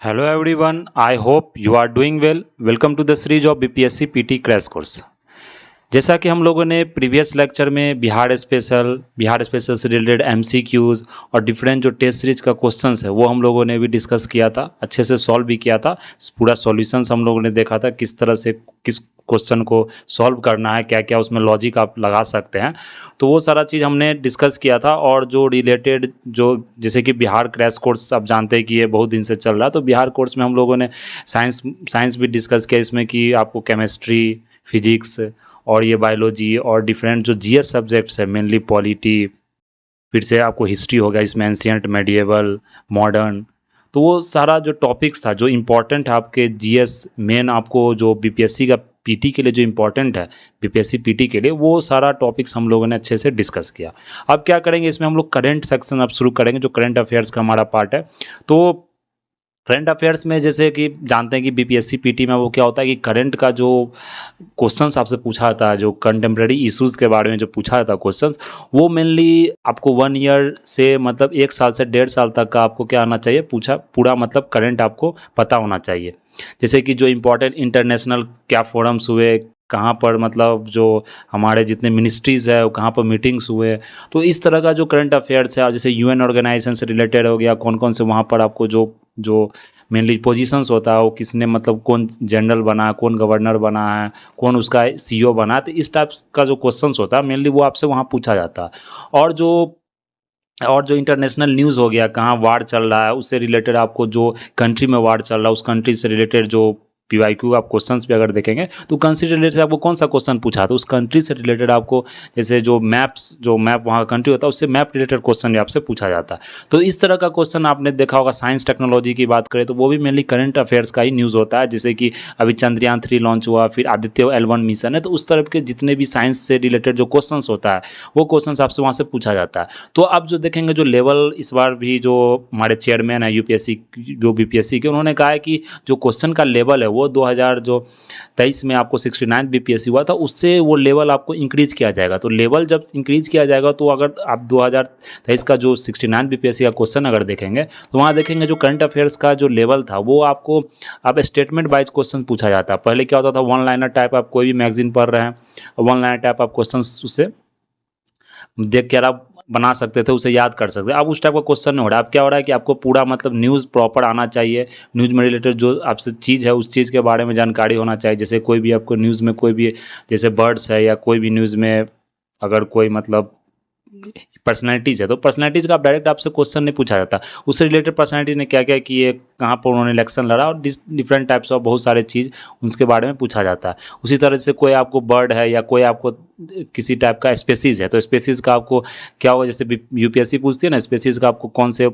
Hello everyone, I hope you are doing well. Welcome to the series of BPSC PT crash course. जैसा कि हम लोगों ने previous lecture में Bihar special से रिलेटेड एमसीक्यूज और डिफरेंट जो टेस्ट सीरीज का क्वेश्चंस है वो हम लोगों ने भी डिस्कस किया था, अच्छे से सॉल्व भी किया था। पूरा सॉल्यूशंस हम लोगों ने देखा था किस तरह से किस क्वेश्चन को सॉल्व करना है, क्या क्या उसमें लॉजिक आप लगा सकते हैं। तो वो सारा चीज़ हमने डिस्कस किया था। और जो रिलेटेड जो जैसे कि बिहार क्रैश कोर्स आप जानते हैं कि ये बहुत दिन से चल रहा है, तो बिहार कोर्स में हम लोगों ने साइंस भी डिस्कस किया, इसमें कि आपको केमिस्ट्री, फिजिक्स और ये बायोलॉजी और डिफरेंट जो जीएस सब्जेक्ट्स है, मेनली पॉलिटी, फिर से आपको हिस्ट्री हो गया, इसमें एंशियंट, मेडिएवल, मॉडर्न। तो वो सारा जो टॉपिक्स था जो इम्पोर्टेंट है आपके जीएस मेन, आपको जो बीपीएससी का पीटी के लिए जो इम्पोर्टेंट है, बीपीएससी पीटी के लिए, वो सारा टॉपिक्स हम लोगों ने अच्छे से डिस्कस किया। अब क्या करेंगे, इसमें हम लोग करंट सेक्शन अब शुरू करेंगे, जो करंट अफेयर्स का हमारा पार्ट है। तो करंट अफेयर्स में जैसे कि जानते हैं कि बीपीएससी पीटी में वो क्या होता है कि करंट का जो क्वेश्चंस आपसे पूछा जाता है, जो कंटेम्प्रेरी इश्यूज़ के बारे में जो पूछा जाता है क्वेश्चंस, वो मेनली आपको 1 ईयर से मतलब 1 साल से 1.5 साल तक का आपको क्या आना चाहिए, पूरा मतलब करंट आपको पता होना चाहिए। जैसे कि जो इम्पोर्टेंट इंटरनेशनल क्या फोरम्स हुए, कहाँ पर मतलब जो हमारे जितने मिनिस्ट्रीज़ है कहाँ पर मीटिंग्स हुए, तो इस तरह का जो करंट अफेयर्स है, जैसे यूएन ऑर्गेनाइजेशन से रिलेटेड हो गया, कौन कौन से वहाँ पर आपको जो जो मेनली पोजीशंस होता है, वो किसने मतलब कौन जनरल बना, कौन गवर्नर बना है, कौन उसका सीईओ बना है, तो इस टाइप का जो क्वेश्चंस होता है मेनली वो आपसे वहाँ पूछा जाता है। और जो इंटरनेशनल न्यूज़ हो गया, कहाँ वार चल रहा है, उससे रिलेटेड आपको जो कंट्री में वार चल रहा है उस कंट्री से रिलेटेड जो पीवाईक्यू आप क्वेश्चंस भी अगर देखेंगे तो कंट्री से रिलेटेड आपको कौन सा क्वेश्चन पूछा था, उस कंट्री से रिलेटेड आपको जैसे जो मैप वहाँ का कंट्री होता है उससे मैप रिलेटेड क्वेश्चन भी आपसे पूछा जाता है। तो इस तरह का क्वेश्चन आपने देखा होगा। साइंस टेक्नोलॉजी की बात करें तो वो भी मेनली करंट अफेयर्स का ही न्यूज़ होता है, जैसे कि अभी चंद्रयान 3 लॉन्च हुआ, फिर आदित्य L1 मिशन है, तो उस तरह के जितने भी साइंस से रिलेटेड जो क्वेश्चन होता है वो क्वेश्चन आपसे वहाँ से पूछा जाता है। तो अब जो देखेंगे जो लेवल इस बार भी जो हमारे चेयरमैन है यूपीएससी जो बीपीएससी के, उन्होंने कहा है कि जो क्वेश्चन का लेवल है वो 2023 में आपको 69 बीपीएससी हुआ था, उससे वो लेवल आपको इंक्रीज किया जाएगा। तो लेवल जब इंक्रीज किया जाएगा तो अगर आप 2023 का जो 69 बीपीएससी का क्वेश्चन अगर देखेंगे तो वहाँ देखेंगे जो करंट अफेयर्स का जो लेवल था वो आपको अब स्टेटमेंट वाइज क्वेश्चन पूछा जाता है। पहले क्या होता था, 1 लाइनर टाइप, आप कोई भी मैगजीन पढ़ रहे हैं, 1 लाइनर टाइप आप क्वेश्चन उससे देख कर आप बना सकते थे, उसे याद कर सकते थे। अब उस टाइप का क्वेश्चन नहीं हो रहा है। अब क्या हो रहा है कि आपको पूरा मतलब न्यूज़ प्रॉपर आना चाहिए, न्यूज़ में रिलेटेड जो आपसे चीज़ है उस चीज़ के बारे में जानकारी होना चाहिए। जैसे कोई भी आपको न्यूज़ में कोई भी जैसे बर्ड्स है या कोई भी न्यूज़ में अगर कोई मतलब पर्सनैलिटीज़ है तो पर्सनैलिटीज़ का आप डायरेक्ट आपसे क्वेश्चन नहीं पूछा जाता, उससे रिलेटेड पर्सनैलिटी ने क्या क्या किए, कहाँ पर उन्होंने इलेक्शन लड़ा, और डिफरेंट टाइप्स ऑफ बहुत सारे चीज़ उसके बारे में पूछा जाता है। उसी तरह से कोई आपको बर्ड है या कोई आपको किसी टाइप का स्पेसीज़ है तो स्पेसीज़ का आपको क्या होगा, जैसे यूपीएससी पूछती है ना, स्पेसीज़ का आपको कौन से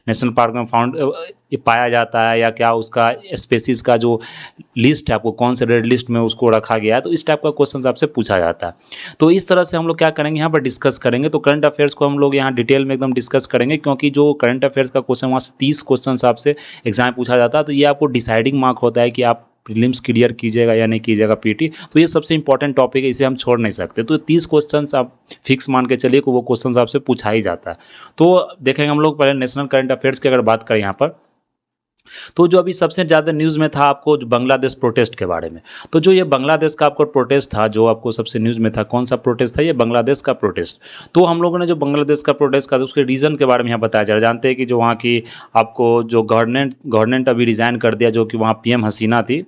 नेशनल पार्क में फाउंड पाया जाता है, या क्या उसका स्पेसीज का जो लिस्ट है आपको कौन से रेड लिस्ट में उसको रखा गया है, तो इस टाइप का क्वेश्चन आपसे पूछा जाता है। तो इस तरह से हम लोग क्या करेंगे, यहाँ पर डिस्कस करेंगे। तो करंट अफेयर्स को हम लोग यहाँ डिटेल में एकदम डिस्कस करेंगे, क्योंकि जो करंट अफेयर्स का क्वेश्चन वहाँ से 30 क्वेश्चन आपसे एग्जाम में पूछा जाता है। तो ये आपको डिसाइडिंग मार्क होता है कि आप प्रीलिम्स क्लियर कीजिएगा या नहीं कीजिएगा पीटी। तो ये सबसे इंपॉर्टेंट टॉपिक है, इसे हम छोड़ नहीं सकते। तो 30 क्वेश्चंस आप फिक्स मान के चलिए कि वो क्वेश्चंस आपसे पूछा ही जाता है। तो देखेंगे हम लोग पहले नेशनल करंट अफेयर्स की अगर बात करें यहाँ पर, तो जो अभी सबसे ज़्यादा न्यूज़ में था आपको जो बांग्लादेश प्रोटेस्ट के बारे में। तो जो ये बांग्लादेश का आपको प्रोटेस्ट था जो आपको सबसे न्यूज़ में था, कौन सा प्रोटेस्ट था, ये बांग्लादेश का प्रोटेस्ट। तो हम लोगों ने जो बांग्लादेश का प्रोटेस्ट का उसके रीज़न के बारे में यहाँ बताया जा रहा है। जानते हैं कि जो वहाँ की आपको जो गवर्नमेंट अभी रिज़ाइन कर दिया, जो कि वहाँ पीएम हसीना थी,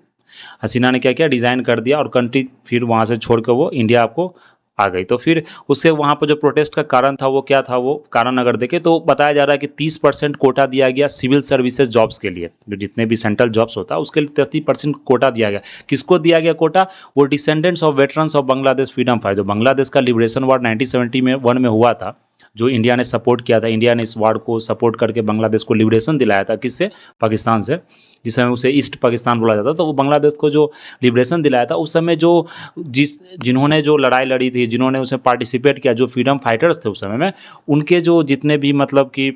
हसीना ने क्या किया, डिज़ाइन कर दिया और कंट्री फिर वहाँ से छोड़ कर वो इंडिया आपको आ गई। तो फिर उसके वहाँ पर जो प्रोटेस्ट का कारण था वो क्या था, वो कारण अगर देखें तो बताया जा रहा है कि 30% कोटा दिया गया सिविल सर्विसेज जॉब्स के लिए, जो जितने भी सेंट्रल जॉब्स होता है उसके लिए 30% कोटा दिया गया। किसको दिया गया कोटा, वो descendants of veterans of Bangladesh freedom fighter, जो बांग्लादेश का लिबरेशन वार 1971 में हुआ था, जो इंडिया ने सपोर्ट किया था। इंडिया ने इस वार को सपोर्ट करके बांग्लादेश को लिबरेशन दिलाया था, किससे, पाकिस्तान से, जिस समय उसे ईस्ट पाकिस्तान बोला जाता था। तो वो बांग्लादेश को जो लिबरेशन दिलाया था उस समय जो जिन्होंने जो लड़ाई लड़ी थी, जिन्होंने उसमें पार्टिसिपेट किया, जो फ्रीडम फाइटर्स थे उस समय में, उनके जो जितने भी मतलब कि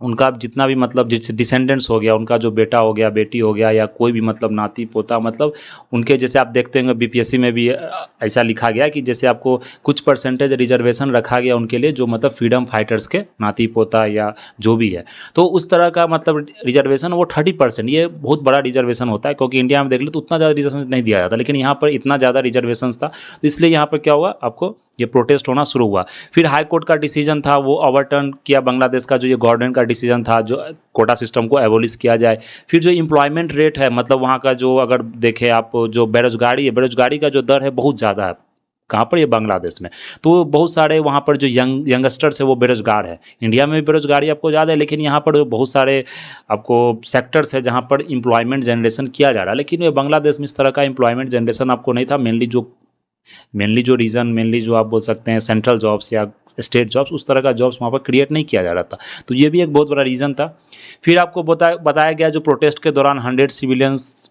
उनका जितना भी मतलब जैसे डिसेंडेंट्स हो गया, उनका जो बेटा हो गया, बेटी हो गया, या कोई भी मतलब नाती पोता, मतलब उनके जैसे आप देखते होंगे बीपीएससी में भी ऐसा लिखा गया कि जैसे आपको कुछ परसेंटेज रिजर्वेशन रखा गया उनके लिए जो मतलब फ्रीडम फाइटर्स के नाती पोता या जो भी है। तो उस तरह का मतलब रिजर्वेशन वो 30%, ये बहुत बड़ा रिजर्वेशन होता है, क्योंकि इंडिया में देख लो तो उतना ज़्यादा रिजर्वेशन नहीं दिया जाता, लेकिन यहाँ पर इतना ज़्यादा रिजर्वेशन था, तो इसलिए यहाँ पर क्या हुआ, आपको ये प्रोटेस्ट होना शुरू हुआ। फिर हाई कोर्ट का डिसीजन था, वो ओवरटर्न किया बांग्लादेश का जो ये गवर्नमेंट का डिसीजन था, जो कोटा सिस्टम को एबोलिश किया जाए। फिर जो एम्प्लॉयमेंट रेट है, मतलब वहाँ का जो अगर देखें आप, जो बेरोजगारी है, बेरोजगारी का जो दर है बहुत ज़्यादा है। कहाँ पर, ये बांग्लादेश में। तो बहुत सारे वहाँ पर जो यंगस्टर्स है वो बेरोजगार है। इंडिया में भी बेरोजगारी आपको ज़्यादा है, लेकिन यहाँ पर बहुत सारे आपको सेक्टर्स है जहाँ पर एम्प्लॉयमेंट जनरेशन किया जा रहा है, लेकिन ये बांग्लादेश में इस तरह का एम्प्लॉयमेंट जनरेशन आपको नहीं था। मेनली जो आप बोल सकते हैं सेंट्रल जॉब्स या स्टेट जॉब्स, उस तरह का जॉब्स वहाँ पर क्रिएट नहीं किया जा रहा था। तो ये भी एक बहुत बड़ा रीज़न था। फिर आपको बताया गया जो प्रोटेस्ट के दौरान 100 सिविलियंस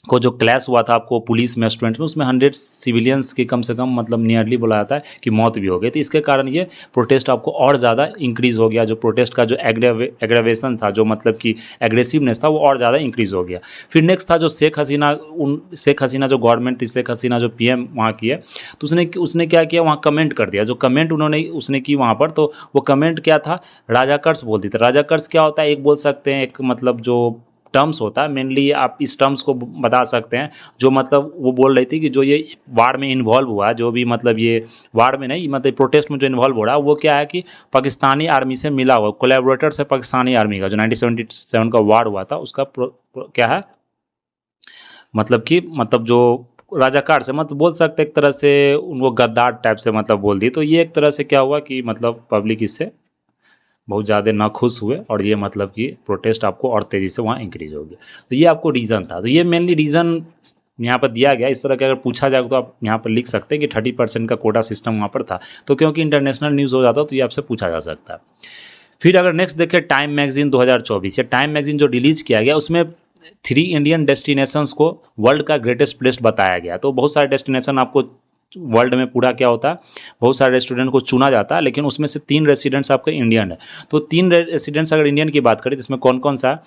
को जो क्लैश हुआ था आपको पुलिस में, स्टूडेंट में, उसमें 100 सिविलियंस की कम से कम मतलब नियरली बोला जाता है कि मौत भी हो गई। तो इसके कारण ये प्रोटेस्ट आपको और ज़्यादा इंक्रीज़ हो गया। जो प्रोटेस्ट का जो एग्रेवेशन था, जो मतलब कि एग्रेसिवनेस था, वो और ज़्यादा इंक्रीज़ हो गया। फिर नेक्स्ट था जो शेख हसीना जो गवर्नमेंट थी, शेख हसीना जो पीएम वहाँ की है, तो उसने क्या किया, वहाँ कमेंट कर दिया। जो कमेंट उसने की वहाँ पर, तो वो कमेंट क्या था, राजाकर्स बोलती थी। राजाकर्स क्या होता है, एक बोल सकते हैं, एक मतलब जो टर्म्स होता है, मेनली आप इस टर्म्स को बता सकते हैं। जो मतलब वो बोल रही थी कि जो ये वार में इन्वॉल्व हुआ, जो भी मतलब ये वार में नहीं, मतलब प्रोटेस्ट में जो इन्वॉल्व हो रहा है, वो क्या है कि पाकिस्तानी आर्मी से मिला हुआ कोलैबोरेटर्स है पाकिस्तानी आर्मी का। जो 1977 का वार हुआ था उसका क्या है, मतलब कि मतलब जो राजाकार से मतलब बोल सकते एक तरह से उनको गद्दार टाइप से मतलब बोल दी। तो ये एक तरह से क्या हुआ कि मतलब पब्लिक इससे बहुत ज़्यादा नाखुश हुए, और ये मतलब कि प्रोटेस्ट आपको और तेज़ी से वहाँ इंक्रीज हो गया। तो ये आपको रीज़न था। तो ये मेनली रीज़न यहाँ पर दिया गया। इस तरह के अगर पूछा जाए तो आप यहाँ पर लिख सकते हैं कि 30% का कोटा सिस्टम वहाँ पर था। तो क्योंकि इंटरनेशनल न्यूज़ हो जाता तो ये आपसे पूछा जा सकता है। फिर अगर नेक्स्ट देखें टाइम मैगजीन 2024, या टाइम मैगजीन जो रिलीज किया गया, उसमें 3 इंडियन डेस्टिनेशंस को वर्ल्ड का ग्रेटेस्ट प्लेस बताया गया। तो बहुत सारे डेस्टिनेशन आपको वर्ल्ड में पूरा क्या होता है, बहुत सारे स्टूडेंट को चुना जाता है, लेकिन उसमें से 3 रेसिडेंट्स आपके इंडियन है। तो 3 रेसिडेंट्स अगर इंडियन की बात करें तो इसमें कौन कौन सा है,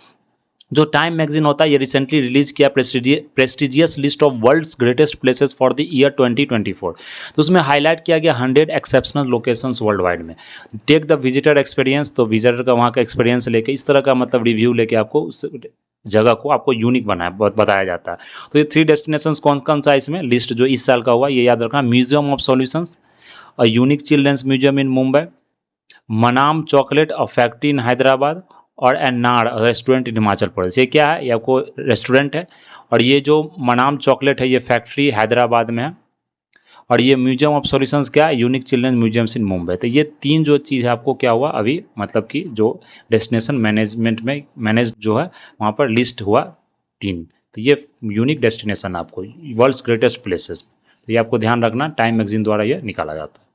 जो टाइम मैगजीन होता है ये रिसेंटली रिलीज किया prestigious list of world's greatest places for the year 2024। तो उसमें हाईलाइट किया गया 100 एक्सेप्शनल लोकेशंस वर्ल्ड वाइड में। टेक द विजिटर एक्सपीरियंस, तो विजिटर का वहाँ का एक्सपीरियंस लेके, इस तरह का मतलब रिव्यू लेके आपको उस जगह को आपको यूनिक बताया जाता है। तो ये 3 डेस्टिनेशंस कौन कौन सा इसमें लिस्ट जो इस साल का हुआ, ये याद रखना। Museum of solutions, a unique children's museum in Mumbai, Manam chocolate a factory in Hyderabad, और एन्नाड रेस्टोरेंट इन हिमाचल प्रदेश। ये क्या है, ये आपको रेस्टोरेंट है, और ये जो मनाम चॉकलेट है ये फैक्ट्री हैदराबाद में है, और ये म्यूजियम ऑफ सॉल्यूशंस क्या है, यूनिक चिल्ड्रन म्यूजियम्स इन मुंबई। तो ये 3 जो चीज़ है आपको क्या हुआ अभी, मतलब कि जो डेस्टिनेशन मैनेजमेंट में मैनेज जो है वहाँ पर लिस्ट हुआ 3। तो ये यूनिक डेस्टिनेशन आपको वर्ल्ड्स ग्रेटेस्ट प्लेसेस, तो ये आपको ध्यान रखना, टाइम मैगजीन द्वारा ये निकाला जाता है।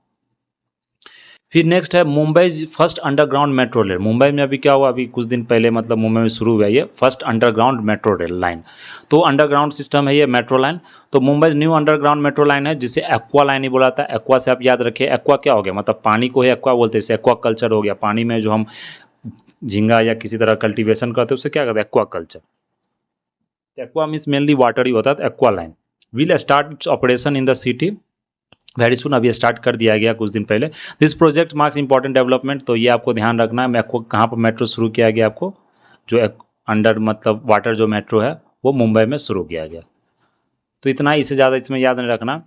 फिर नेक्स्ट है Mumbai first underground metro rail. Mumbai में अभी क्या हुआ, अभी कुछ दिन पहले मतलब मुंबई में शुरू हुआ ये first underground metro rail line. तो अंडरग्राउंड सिस्टम है ये मेट्रो लाइन। तो Mumbai new underground metro line है, जिसे एक्वा लाइन ही बोला था। एक्वा से आप याद रखिए, एक्वा क्या हो गया, मतलब पानी को ही एक्वा बोलते हैं, जैसे एक्वा कल्चर हो गया, पानी में जो हम झींगा या किसी तरह कल्टीवेशन करते हैं उसे क्या कहते हैं, aqua culture. Aqua means mainly water ही होता है। Aqua line will start its operation in the city very soon, अभी स्टार्ट कर दिया गया कुछ दिन पहले। This project marks important development. तो ये आपको ध्यान रखना है, मैं आपको कहाँ पर मेट्रो शुरू किया गया, आपको जो अंडर मतलब वाटर जो मेट्रो है वो मुंबई में शुरू किया गया। तो इतना, इससे ज़्यादा इसमें याद नहीं रखना।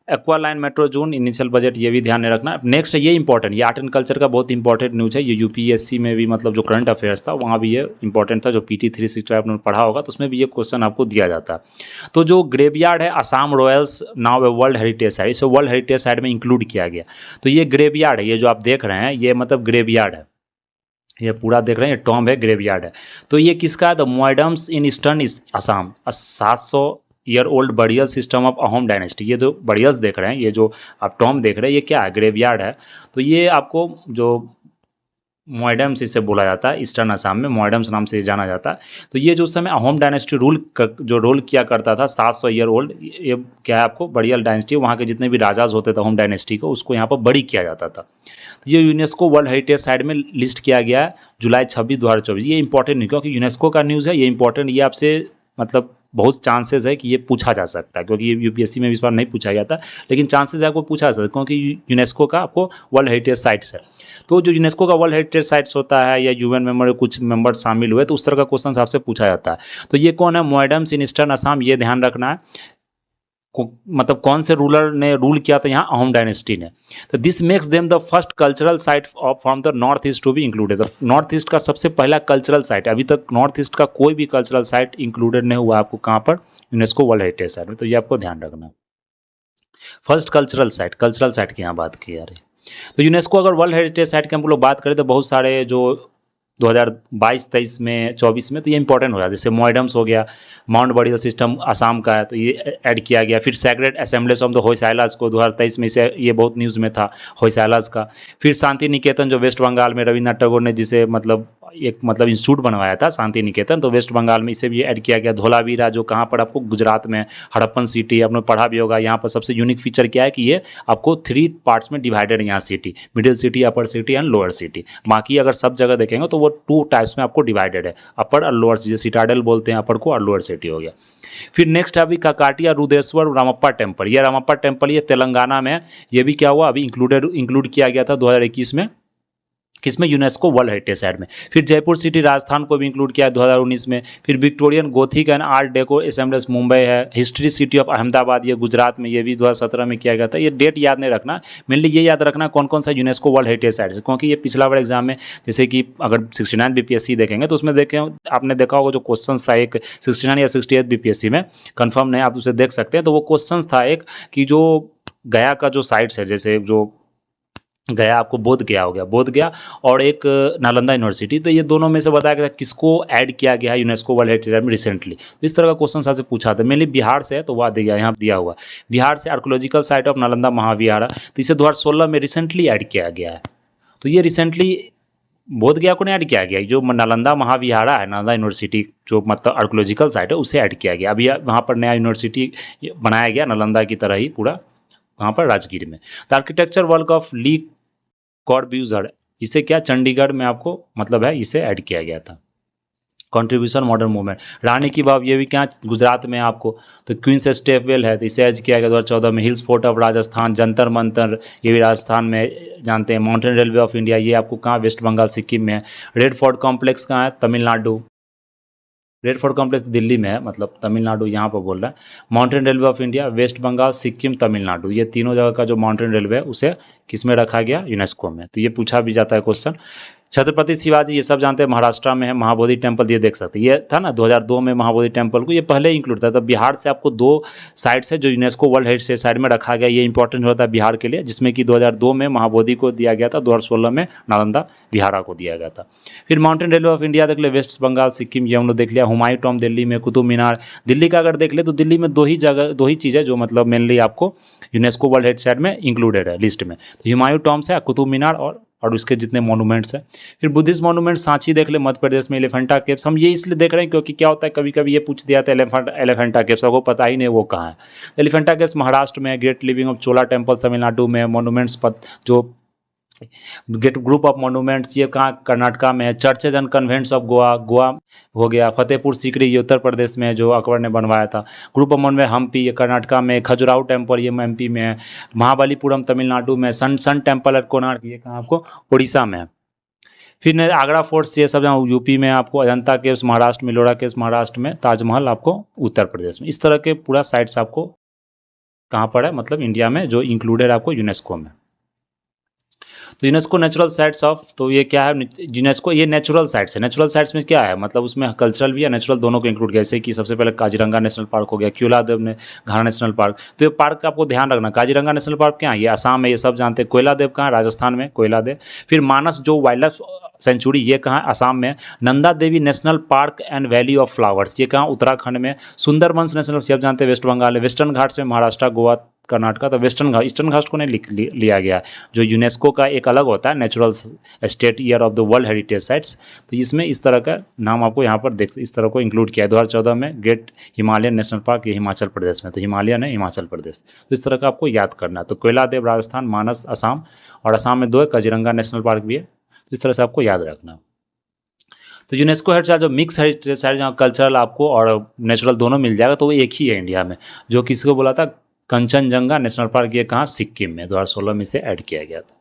Aqua line metro zone initial budget, ये भी ध्यान में रखना। नेक्स्ट ये इंपॉर्टेंट, ये आर्ट एंड कल्चर का बहुत इंपॉर्टेंट न्यूज़ है। ये यूपीएससी में भी मतलब जो करंट अफेयर्स था वहाँ भी ये इंपॉर्टेंट था। जो PT 365 आपने पढ़ा होगा तो उसमें भी ये क्वेश्चन आपको दिया जाता है। तो जो ग्रेवयार्ड है Assam Royals now a world heritage site, इसे वर्ल्ड हेरिटेज साइट में इंक्लूड किया गया। तो ये ग्रेवयार्ड है, ये जो आप देख रहे हैं ये मतलब ग्रेवयार्ड है, ये पूरा देख रहे हैं, ये टॉम्ब है, ग्रेवयार्ड है। तो ये किसका है, the Moidams in eastern Assam, 700 year old burial system of Ahom dynasty. ये जो बरियल्स देख रहे हैं, ये जो आप टॉम्ब देख रहे हैं, ये क्या है, ग्रेवयार्ड है। तो ये आपको जो मोइडम्स इसे बोला जाता है, ईस्टर्न असम में मोइडम्स नाम से जाना जाता है। तो ये जो उस समय अहोम डायनेस्टी जो रोल किया करता था, 700 ईयर ओल्ड, ये क्या है आपको बड़ियल डायनेस्टी, वहाँ के जितने भी राजाज होते थे अहोम डायनेस्टी को, उसको यहाँ पर बड़ी किया जाता था। तो ये यूनेस्को वर्ल्ड हेरिटेज साइट में लिस्ट किया गया है जुलाई 26 2024। ये इंपॉर्टेंट नहीं, क्योंकि यूनेस्को का न्यूज़ है, ये इंपॉर्टेंट, ये आपसे मतलब बहुत चांसेस है कि ये पूछा जा सकता है, क्योंकि ये यूपीएससी में भी इस बार नहीं पूछा गया था, लेकिन चांसेस है आपको पूछा जा सकता है, क्योंकि यूनेस्को का आपको वर्ल्ड हेरिटेज साइट्स है। तो जो यूनेस्को का वर्ल्ड हेरिटेज साइट्स होता है, या यूएन मेंबर कुछ मेंबर शामिल हुए, तो उस तरह का क्वेश्चन आपसे पूछा जाता है। तो ये कौन है? मोइडम्स इन ईस्टर्न असम, ये ध्यान रखना है। मतलब कौन से रूलर ने रूल किया था यहाँ? अहोम डायनेस्टी ने। तो this makes them the first cultural site from the north east to be included. North east का सबसे पहला कल्चरल साइट, अभी तक नॉर्थ ईस्ट का कोई भी कल्चरल साइट इंक्लूडेड नहीं हुआ आपको कहाँ पर? यूनेस्को वर्ल्ड हेरिटेज साइट में। तो ये आपको ध्यान रखना है। फर्स्ट कल्चरल साइट की यहाँ बात की जा रही है। तो यूनेस्को अगर वर्ल्ड हेरिटेज साइट की हम लोग बात करें तो बहुत सारे जो 2022-23 में 24 में, तो ये इंपॉर्टेंट हो गया। जैसे मोइडम्स हो गया, माउंट बड़ियल सिस्टम असम का है, तो ये ऐड किया गया। फिर सैक्रेड असेंबलीज ऑफ द होयसालास को 2023 में, इसे ये बहुत न्यूज़ में था होयसालास का। फिर शांति निकेतन जो वेस्ट बंगाल में रविन्द्रनाथ टैगोर ने जिसे मतलब एक इंस्टीट्यूट बनवाया था शांति निकेतन, तो वेस्ट बंगाल में इसे भी ऐड किया गया। धोलावीरा जो कहाँ पर आपको गुजरात में, हड़प्पन सिटी, आपने पढ़ा भी होगा। यहाँ पर सबसे यूनिक फीचर क्या है कि ये आपको 3 पार्ट्स में डिवाइडेड है यहाँ city, middle city, upper city and lower city. बाकी अगर सब जगह देखेंगे तो वो 2 टाइप्स में आपको डिवाइडेड है, अपर और लोअर सिटी। सिटाडेल बोलते हैं अपर को, और लोअर सिटी हो गया। फिर नेक्स्ट है अभी काकाटिया रुद्रेश्वर रामप्पा टेम्पल। ये रामप्पा टेम्पल ये तेलंगाना में, ये भी क्या हुआ अभी इंक्लूड किया गया था 2021 में, किसमें? यूनेस्को वर्ल्ड हेरिटेज साइट में। फिर जयपुर सिटी राजस्थान को भी इंक्लूड किया है 2019 में। फिर Victorian gothic and art deco assemblies Mumbai है। हिस्ट्री सिटी ऑफ अहमदाबाद ये गुजरात में, ये भी 2017 में किया गया था। ये डेट याद नहीं रखना, मेनली ये याद रखना कौन कौन सा यूनेस्को वर्ल्ड हेरिटेज साइट है, क्योंकि ये पिछला बार एग्जाम में, जैसे कि अगर 69 बीपीएससी देखेंगे तो उसमें देखें, आपने देखा होगा जो क्वेश्चन था एक 69 या 68 बीपीएससी में, कन्फर्म नहीं, आप उसे देख सकते हैं। तो वो क्वेश्चन था एक कि जो गया का जो साइट्स है, जैसे जो गया आपको बोध गया हो गया, बोध गया, और एक नालंदा यूनिवर्सिटी, तो ये दोनों में से बताया गया किसको ऐड किया गया है यूनेस्को वर्ल्ड हेरिटेज में रिसेंटली। तो इस तरह का क्वेश्चन आपसे पूछा था, मेनली बिहार से है, तो वह दिया यहाँ दिया हुआ बिहार से archaeological site of Nalanda Mahavihara, तो इसे 2016 में रिसेंटली ऐड किया गया है। तो ये रिसेंटली बोध गया को नहीं ऐड किया गया, जो नालंदा महाविहारा है, नालंदा यूनिवर्सिटी जो मतलब आर्कोलॉजिकल साइट है, उसे ऐड किया गया। अभी वहाँ पर नया यूनिवर्सिटी बनाया गया नालंदा की तरह ही पूरा वहाँ पर राजगीर में। तो आर्किटेक्चर वर्क ऑफ ली कॉर्ब्यूजर, इसे क्या चंडीगढ़ में आपको मतलब है, इसे ऐड किया गया था। कंट्रीब्यूशन मॉडर्न मूवमेंट, रानी की वाव, ये भी क्या गुजरात में आपको। तो क्वींस स्टेपवेल है, तो इसे ऐड किया गया 2014 में। Hills fort of Rajasthan, Jantar Mantar, ये भी राजस्थान में जानते हैं। माउंटेन रेलवे ऑफ इंडिया, ये आपको कहाँ? वेस्ट बंगाल सिक्किम में है। रेड फोर्ट कॉम्प्लेक्स कहाँ है? Tamil Nadu. Red fort complex Delhi में है, मतलब तमिलनाडु यहाँ पर बोल रहा है। Mountain railway of India, West Bengal, Sikkim, Tamil Nadu, ये तीनों जगह का जो माउंटेन रेलवे है उसे किस में रखा गया? यूनेस्को में। तो ये पूछा भी जाता है क्वेश्चन। छत्रपति शिवाजी, ये सब जानते हैं, महाराष्ट्र में है। महाबोधि टेम्पल, ये देख सकते हैं, ये था ना 2002 में महाबोधि टेम्पल को, ये पहले इंक्लूड था। तो बिहार से आपको 2 साइट्स है जो यूनेस्को वर्ल्ड हेरिटेज साइट में रखा गया। ये इंपॉर्टेंट होता है बिहार के लिए, जिसमें कि 2002 में महाबोधि को दिया गया था, 2016 में नालंदा विहारा को दिया गया था। फिर माउंटेन रेलवे ऑफ इंडिया देख ले, वेस्ट बंगाल, सिक्किम, ये हम लोग देख लिया। हुमायूं टॉम दिल्ली में, कुतुब मीनार दिल्ली का अगर देख ले तो दिल्ली में 2 ही चीज़ें जो मतलब मेनली आपको यूनेस्को वर्ल्ड हेरिटेज साइट में इंक्लूडेड है लिस्ट में। तो हुमायूं टॉम्स है, कुतुब मीनार और उसके जितने मॉन्यूमेंट्स हैं। फिर बुद्धिस्ट मॉन्यूमेंट सांची देख ले, मध्य प्रदेश में। एलिफेंटा केव्स, हम ये इसलिए देख रहे हैं क्योंकि क्या होता है कभी कभी ये पूछ दिया था एलिफेंटा केव्स, आपको पता ही नहीं वो कहाँ है। एलिफेंटा केव्स महाराष्ट्र में। Great living of Chola temple Tamil Nadu में। मॉन्यूमेंट्स जो गेट ग्रुप ऑफ मॉन्यूमेंट्स, ये कहाँ? कर्नाटका में है। Churches and convents of Goa हो गया। फतेहपुर सीकरी, ये उत्तर प्रदेश में, जो अकबर ने बनवाया था। ग्रुप ऑफ मॉन्यूमेंट हम्पी, ये कर्नाटका में। खजुराहो टेम्पल, ये एमपी में है। महाबलीपुरम तमिलनाडु में। सन टेम्पल एट कोणार्क, ये कहाँ आपको? उड़ीसा में है। फिर आगरा फोर्ट्स, ये सब जहाँ यूपी में आपको। अजंता केव्स महाराष्ट्र में। लोरा केव्स महाराष्ट्र में। ताजमहल आपको उत्तर प्रदेश में। इस तरह के पूरा साइट्स आपको कहाँ पर है, मतलब इंडिया में, जो इंक्लूडेड आपको यूनेस्को में। तो यूनेस्को नेचुरल साइट्स ऑफ, तो ये क्या है? यूनेस्को ये नेचुरल साइट्स है। नेचुरल साइट्स में क्या है, मतलब उसमें कल्चरल भी है, नेचुरल दोनों को इंक्लूड किया। जैसे कि सबसे पहले काजीरंगा नेशनल पार्क हो गया, क्यूलादेव ने घाना नेशनल पार्क। तो ये पार्क का आपको ध्यान रखना। काजीरंगा नेशनल पार्क क्या है? ये असम में, ये सब जानते हैं। कोयलादेव कहाँ? राजस्थान में, कोयलादेव। फिर मानस जो वाइल्ड लाइफ सेंचुरी, ये कहाँ? असम में। Nanda Devi national park and valley of flowers, ये कहाँ? उत्तराखंड में। सुंदरबंस नेशनल, सब जानते हैं, वेस्ट बंगाल में। वेस्टर्न घाट्स में, महाराष्ट्र, गोवा, कर्नाटका, तो वेस्टर्न घाट, ईस्टर्न घाट को नहीं लिया गया, जो यूनेस्को का एक अलग होता है natural state year of the world heritage sites. तो इसमें इस तरह का नाम आपको यहाँ पर देख, इस तरह को इंक्लूड किया है 2014 में। ग्रेट हिमालयन नेशनल पार्क, ये हिमाचल प्रदेश में, तो हिमालयन है हिमाचल प्रदेश। तो इस तरह का आपको याद करना है। तो कोयलादेव राजस्थान, मानस असम, और असम में 2 है, काजीरंगा नेशनल पार्क भी है। तो इस तरह से आपको याद रखना। तो यूनेस्को हेरिटेज जो मिक्स हेरिटेज साइट, जहाँ कल्चरल आपको और नेचुरल दोनों मिल जाएगा, तो वो एक ही है इंडिया में। जो किसी को बोला था कंचनजंगा नेशनल पार्क, ये कहाँ, सिक्किम में 2016 में इसे ऐड किया गया था।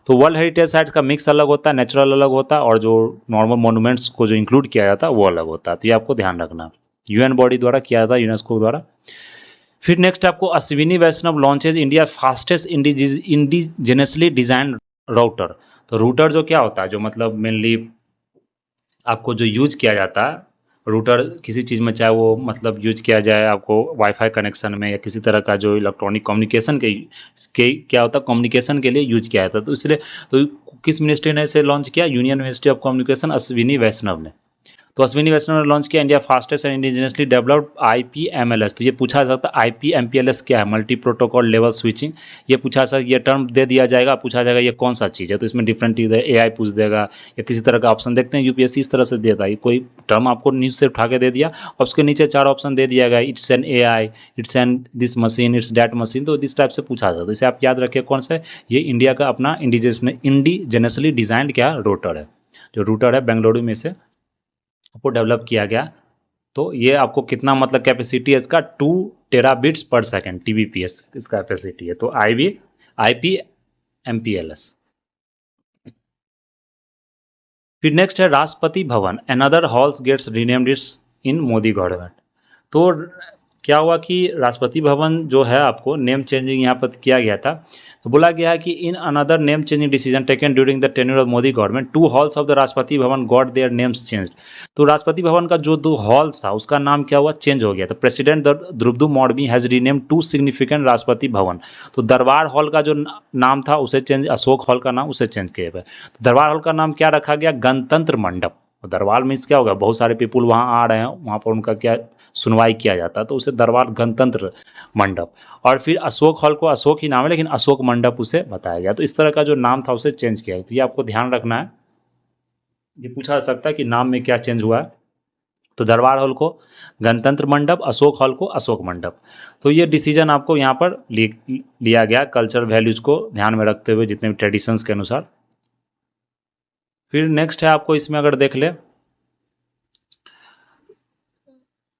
तो वर्ल्ड हेरिटेज साइट्स का मिक्स अलग होता है, नेचुरल अलग होता है, और जो नॉर्मल मोनूमेंट्स को जो इंक्लूड किया जाता है वो अलग होता है। तो ये आपको ध्यान रखना, यूएन बॉडी द्वारा किया जाता है, यूनेस्को द्वारा। फिर नेक्स्ट आपको Ashwini Vaishnaw launches India fastest indigenously design router. तो रूटर जो क्या होता है, जो मतलब मेनली आपको जो यूज किया जाता है रूटर किसी चीज़ में, चाहे वो मतलब यूज किया जाए आपको वाईफाई कनेक्शन में या किसी तरह का जो इलेक्ट्रॉनिक कम्युनिकेशन के क्या होता है, कम्युनिकेशन के लिए यूज किया जाता है। तो इसलिए तो किस मिनिस्ट्री ने इसे लॉन्च किया, union ministry of communication, Ashwini Vaishnaw ने। तो अश्विनी वैष्णव ने लॉन्च किया India fastest and indigenously developed IPMLS। तो ये पूछा जा सकता है IPMPLS क्या है, मल्टी प्रोटोकॉल लेवल स्विचिंग। ये पूछा सकता, ये टर्म दे दिया जाएगा, पूछा जाएगा ये कौन सा चीज़ है, तो इसमें डिफरेंट चीज़ है, AI पूछ देगा या किसी तरह का ऑप्शन। देखते हैं UPSC इस तरह से देता है, कोई टर्म आपको न्यूज़ से उठा के दे दिया और उसके नीचे 4 ऑप्शन दे दिया गया, it's an AI, it's an this machine, it's that machine. तो इस टाइप से पूछा जा सकता है। इसे आप याद रखिए कौन सा है, ये इंडिया का अपना इंडिजिनसली डिजाइंड क्या रूटर है, जो रूटर है बेंगलुरु में से आपको डेवलप किया गया। तो ये आपको कितना मतलब कैपेसिटी है इसका, 2 टेराबिट्स पर सेकेंड TBPS इसका कैपेसिटी है। तो IPMPLS। फिर नेक्स्ट है Rashtrapati Bhavan, another halls gets renamed its in Modi government. तो क्या हुआ कि राष्ट्रपति भवन जो है आपको नेम चेंजिंग यहाँ पर किया गया था। तो बोला गया है कि in another name changing decision taken during the tenure of Modi government 2 halls of the Rashtrapati Bhavan got their names changed. तो राष्ट्रपति भवन का जो 2 हॉल्स था उसका नाम क्या हुआ, चेंज हो गया। तो president Droupadi Murmu has renamed 2 significant Rashtrapati Bhavan. तो दरबार हॉल का जो नाम था उसे चेंज, अशोक हॉल का नाम उसे चेंज किया गया। तो दरबार हॉल का नाम क्या रखा गया, गणतंत्र मंडप। दरबार मीन्स क्या होगा, बहुत सारे पीपुल वहाँ आ रहे हैं, वहाँ पर उनका क्या सुनवाई किया जाता है, तो उसे दरबार गणतंत्र मंडप। और फिर अशोक हॉल को अशोक ही नाम है लेकिन अशोक मंडप उसे बताया गया। तो इस तरह का जो नाम था उसे चेंज किया गया। तो ये आपको ध्यान रखना है, ये पूछा जा सकता है कि नाम में क्या चेंज हुआ है। तो दरबार हॉल को गणतंत्र मंडप, अशोक हॉल को अशोक मंडप। तो ये डिसीजन आपको यहाँ पर लिया गया कल्चर वैल्यूज को ध्यान में रखते हुए, जितने भी ट्रेडिशंस के अनुसार। फिर नेक्स्ट है आपको इसमें अगर देख ले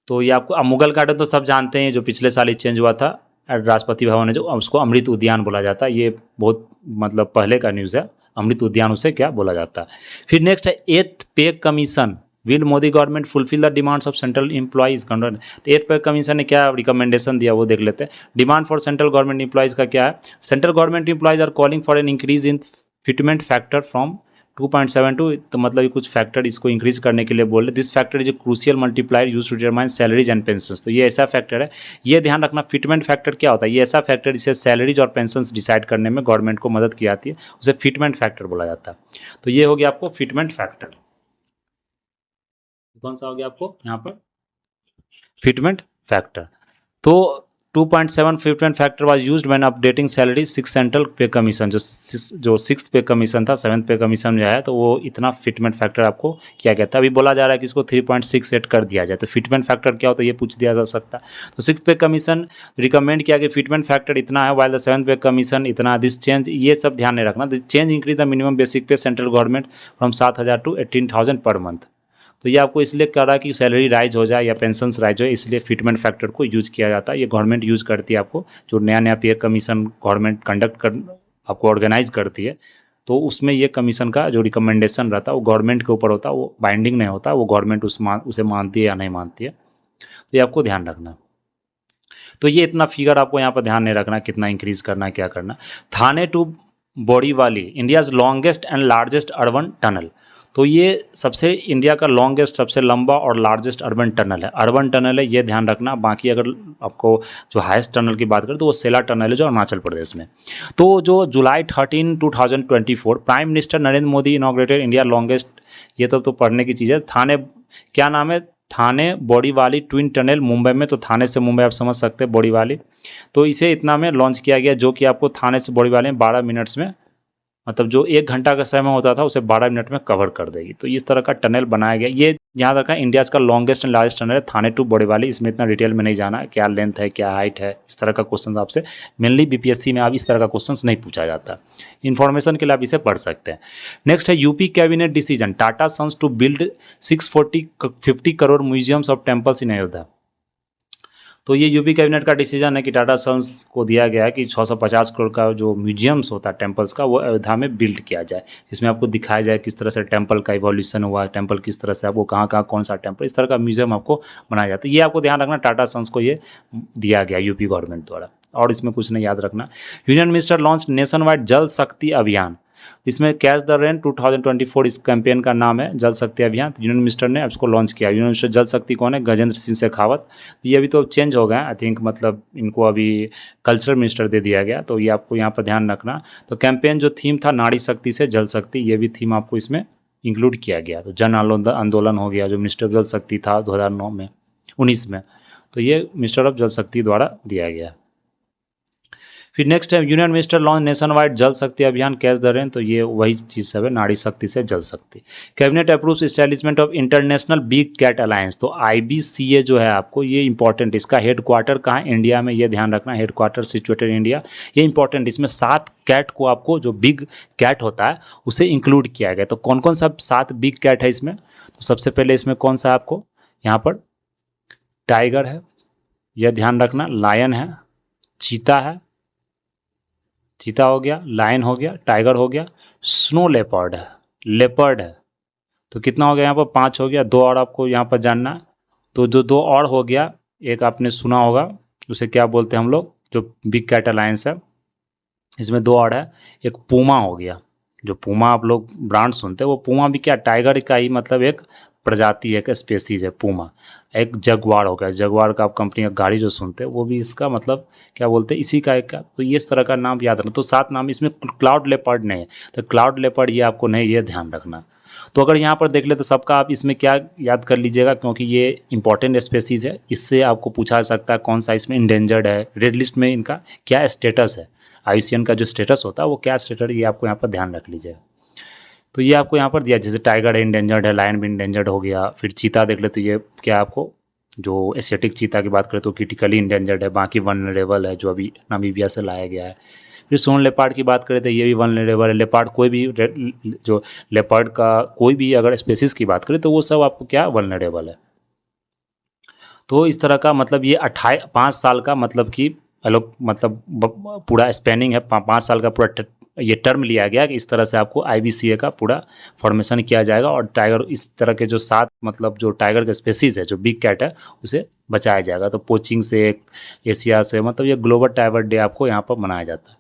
तो ये आपको मुगल गार्डन तो सब जानते हैं, जो पिछले साल ही चेंज हुआ था राष्ट्रपति भवन है, जो उसको अमृत उद्यान बोला जाता है। ये बहुत मतलब पहले का न्यूज़ है, अमृत उद्यान उसे क्या बोला जाता है। फिर नेक्स्ट है 8th पे commission, will Modi government fulfil the demands of central employees. तो 8th पे कमीशन ने क्या रिकमेंडेशन दिया वो देख लेते हैं। Demand for central government employees का क्या है, central government employees are calling for an increase in fitment factor from 2.72। तो मतलब कुछ फैक्टर इसको इंक्रीज करने के लिए बोल रहे। This factor is a crucial multiplier use to determine salaries and pensions. तो ये ऐसा फैक्टर है, ये ध्यान रखना। फिटमेंट फैक्टर क्या होता है, ये ऐसा फैक्टर जिसे सैलरीज और पेंशंस डिसाइड करने में गवर्नमेंट को मदद की जाती है, उसे फिटमेंट फैक्टर बोला जाता है। तो ये हो गया आपको फिटमेंट फैक्टर। कौन सा हो गया आपको यहाँ पर फिटमेंट फैक्टर। तो 2.7 fitment factor was used when updating salary 6 central पे कमीशन। जो 6th पे कमीशन था, 7th पे कमीशन जो है, तो वो इतना फिटमेंट फैक्टर आपको किया गया था। अभी बोला जा रहा है कि इसको 3.6 सेट कर दिया जाए। तो फिटमेंट फैक्टर क्या होता है ये पूछ दिया जा सकता है। तो 6th पे कमीशन रिकमेंड किया कि फिटमेंट फैक्टर इतना है, वाइल द 7th पे कमीशन इतना। दिस चेंज, ये सब ध्यान नहीं रखना। This change increase the minimum basic पे central government from 7,000 to 18,000 per month. तो ये आपको इसलिए कर रहा है कि सैलरी राइज हो जाए या पेंशन्स राइज हो, इसलिए फिटमेंट फैक्टर को यूज किया जाता है। ये गवर्नमेंट यूज करती है आपको, जो नया नया पे कमीशन गवर्नमेंट कंडक्ट कर आपको ऑर्गेनाइज करती है, तो उसमें ये कमीशन का जो रिकमेंडेशन रहता है वो गवर्नमेंट के ऊपर होता है, वो बाइंडिंग नहीं होता, वो गवर्नमेंट उसे मानती है या नहीं मानती है। तो ये आपको ध्यान रखना। तो ये इतना फिगर आपको यहाँ पर ध्यान नहीं रखना, कितना इंक्रीज करना क्या करना। Thane to Borivali India's longest and largest urban tunnel. तो ये सबसे इंडिया का लॉन्गेस्ट, सबसे लंबा और लार्जेस्ट अर्बन टनल है। अर्बन टनल है, ये ध्यान रखना। बाकी अगर आपको जो हाईएस्ट टनल की बात करें तो वो सेला टनल है, जो अरुणाचल प्रदेश में। तो जो जुलाई 13, 2024 prime minister Narendra Modi inaugurated India longest, ये तो पढ़ने की चीज़ है। थाने क्या नाम है, थाने बोरीवली ट्विन टनल मुंबई में, तो थाने से मुंबई आप समझ सकते हैं बोरीवली, तो इसे इतना में लॉन्च किया गया जो कि आपको थाने से बोरीवली में 12 मिनट्स में, मतलब जो 1 घंटा का समय होता था उसे 12 मिनट में कवर कर देगी। तो इस तरह का टनल बनाया गया। ये याद रखना इंडिया का लॉन्गेस्ट एंड लार्जेस्ट टनल है थाने टू बोरीवली। इसमें इतना डिटेल में नहीं जाना है, क्या लेंथ है क्या हाइट है, इस तरह का क्वेश्चन आपसे मेनली बीपीएससी में अब इस तरह का क्वेश्चन नहीं पूछा जाता। इन्फॉर्मेशन के लिए आप इसे पढ़ सकते हैं। नेक्स्ट है UP cabinet decision Tata sons to build 650 crore museums of temples in Ayodhya. तो ये यूपी कैबिनेट का डिसीजन है कि टाटा सन्स को दिया गया है कि 650 करोड़ का जो म्यूजियम्स होता है टेम्पल्स का वो अयोध्या में बिल्ड किया जाए, जिसमें आपको दिखाया जाए किस तरह से टेम्पल का इवोल्यूशन हुआ है, टेम्पल किस तरह से आपको कहाँ कहाँ कौन सा टेम्पल, इस तरह का म्यूजियम आपको बनाया जाता है। ये आपको ध्यान रखना, टाटा सन्स को ये दिया गया यूपी गवर्नमेंट द्वारा, और इसमें कुछ नहीं याद रखना। Union minister launch nation wide जल शक्ति अभियान। इसमें कैच द रेन 2024 इस कैंपेन का नाम है, जल शक्ति अभियान। तो यूनियन मिनिस्टर ने इसको लॉन्च किया। यूनियन मिनिस्टर जल शक्ति कौन है? गजेंद्र सिंह शेखावत। ये अभी तो चेंज हो गए आई थिंक, मतलब इनको अभी कल्चरल मिनिस्टर दे दिया गया, तो ये आपको यहाँ पर ध्यान रखना। तो कैंपेन जो थीम था नारी शक्ति से जल शक्ति, ये भी थीम आपको इसमें इंक्लूड किया गया। तो जन आंदोलन हो गया जो मिनिस्टर जल शक्ति था 2009 में 19 में, तो ये मिनिस्टर ऑफ जल शक्ति द्वारा दिया गया। फिर नेक्स्ट है union minister launch nation wide जल शक्ति अभियान कैच द रेन। तो ये वही चीज़ सब है, नारी शक्ति से Jal Shakti. Cabinet approves establishment of international big cat alliance. तो IBCA जो है आपको ये इंपॉर्टेंट, इसका हेडक्वार्टर कहाँ है? इंडिया में, ये ध्यान रखना, हेडक्वार्टर सिचुएटेड इंडिया। ये इंपॉर्टेंट, इसमें 7 कैट को आपको, जो बिग कैट होता है उसे इंक्लूड किया गया। तो कौन कौन सा 7 बिग कैट है इसमें? तो सबसे पहले इसमें कौन सा आपको यहाँ पर टाइगर है, यह ध्यान रखना, लायन है, चीता है, चीता हो गया, लायन हो गया, टाइगर हो गया, स्नो लेपर्ड है, लेपर्ड है। तो कितना हो गया यहाँ पर? 5 हो गया। 2 और आपको यहाँ पर जानना है। तो जो 2 और हो गया, एक आपने सुना होगा, उसे क्या बोलते हैं हम लोग, जो बिग कैट अलायंस है, इसमें 2 और है। एक पूमा हो गया, जो पूमा आप लोग ब्रांड सुनते हैं, वो पूमा भी क्या टाइगर का ही मतलब एक प्रजाति है, एक स्पेसीज है पूमा। एक जगुआर हो गया, जगुआर का आप कंपनी का गाड़ी जो सुनते हैं वो भी इसका मतलब क्या बोलते हैं, इसी का एक का। तो ये इस तरह का नाम याद रखना। तो 7 नाम, इसमें क्लाउड लेपर्ड नहीं है, तो क्लाउड लेपर्ड ये आपको नहीं, ये ध्यान रखना। तो अगर यहाँ पर देख ले तो सबका आप इसमें क्या याद कर लीजिएगा, क्योंकि ये इंपॉर्टेंट स्पेसीज है, इससे आपको पूछा जा सकता है कौन सा इसमें इंडेंजर्ड है, रेड लिस्ट में इनका क्या स्टेटस है, IUCN का जो स्टेटस होता है वो क्या स्टेटस, ये आपको यहाँ पर ध्यान रख लीजिएगा। तो ये आपको यहाँ पर दिया, जैसे टाइगर है इंडेंजर्ड है, लायन भी इंडेंजर्ड हो गया। फिर चीता देख ले तो ये क्या आपको, जो एशियाटिक चीता की बात करें तो क्रिटिकली इंडेंजर्ड है, बाकी वनरेबल है, जो अभी नामीबिया से लाया गया है। फिर सोन लेपर्ड की बात करें तो ये भी वनरेबल है। लेपर्ड कोई भी जो लेपर्ड का कोई भी अगर स्पेसीज की बात करें तो वो सब आपको क्या वनरेबल है। तो इस तरह का मतलब ये 5 साल का मतलब कि मतलब पूरा स्पैनिंग है, 5 साल का पूरा ये टर्म लिया गया कि इस तरह से आपको IBCA का पूरा फॉर्मेशन किया जाएगा, और टाइगर इस तरह के जो 7 मतलब जो टाइगर के स्पेसीज है, जो बिग कैट है, उसे बचाया जाएगा। तो पोचिंग से, एशिया से, मतलब ये ग्लोबल टाइगर डे आपको यहाँ पर मनाया जाता है।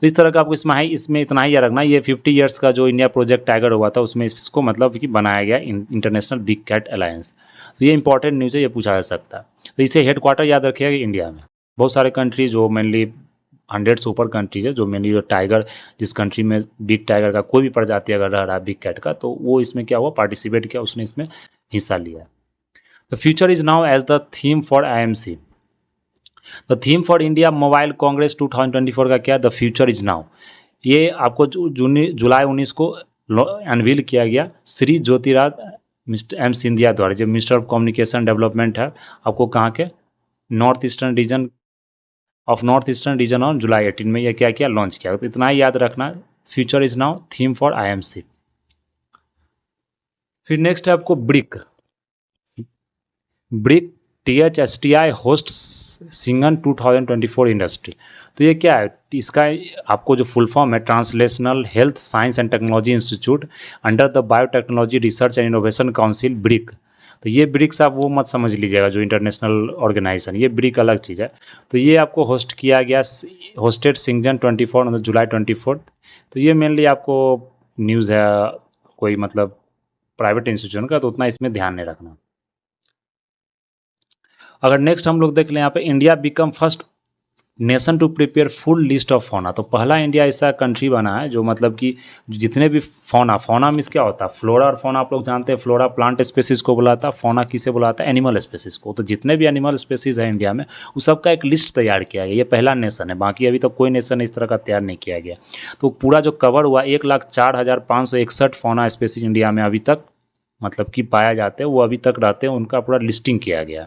तो इस तरह का आपको इसमें इतना ही याद रखना, ये 50 ईयर्स का जो इंडिया प्रोजेक्ट टाइगर हुआ था उसमें इसको मतलब कि बनाया गया इंटरनेशनल बिग कैट अलायंस। तो ये इंपॉर्टेंट न्यूज़ है, ये पूछा जा सकता है। तो इसे हेडक्वार्टर याद रखिएगा इंडिया में। बहुत सारे कंट्री जो मेनली 100 से ऊपर कंट्रीज है, जो मेनली जो टाइगर, जिस कंट्री में बिग टाइगर का कोई भी प्रजाति अगर रह रहा है बिग कैट का, तो वो इसमें क्या हुआ, पार्टिसिपेट किया, उसने इसमें हिस्सा लिया। The future is now as the theme for IMC। The theme for India mobile congress 2024 का क्या, द फ्यूचर इज नाउ। ये आपको जुलाई 19 को अनवील किया गया श्री ज्योतिरादित्य मिस्टर M सिंधिया द्वारा, जो मिनिस्टर ऑफ कम्युनिकेशन डेवलपमेंट है आपको कहाँ के, north eastern region on July 18 में यह क्या किया, लॉन्च किया। तो इतना ही याद रखना, future is now theme for IMC। फिर नेक्स्ट है आपको ब्रिक THSTI होस्ट सिंगन 2024 इंडस्ट्री। तो ये क्या है, इसका आपको जो फुल फॉर्म है, translational health science and technology institute under the biotechnology research and innovation council, brick. तो ये ब्रिक्स आप वो मत समझ लीजिएगा जो इंटरनेशनल ऑर्गेनाइजेशन, ये ब्रिक अलग चीज़ है। तो ये आपको होस्ट किया गया, होस्टेड सिंगजन 24 मतलब जुलाई 24। तो ये मेनली आपको न्यूज़ है कोई मतलब प्राइवेट इंस्टीट्यूशन का, तो उतना इसमें ध्यान नहीं रखना। अगर नेक्स्ट हम लोग देख लें यहाँ पे, India become first nation to prepare full list of fauna. तो पहला इंडिया ऐसा कंट्री बना है जो मतलब कि जितने भी फौना मीन्स क्या होता है, फ्लोरा और फौना आप लोग जानते हैं। फ्लोरा प्लांट स्पेसीज को बुलाता है, फौना किसे बुलाता है, एनिमल स्पेसीज को। तो जितने भी एनिमल स्पेसीज है इंडिया में उस सबका एक लिस्ट तैयार किया गया। ये पहला नेशन है, बाकी अभी तक कोई नेशन इस तरह का तैयार नहीं किया गया। तो पूरा जो कवर हुआ 1,04,561 फौना स्पेसीज इंडिया में अभी तक मतलब कि पाया जाते हैं, वो अभी तक रहते हैं, उनका पूरा लिस्टिंग किया गया।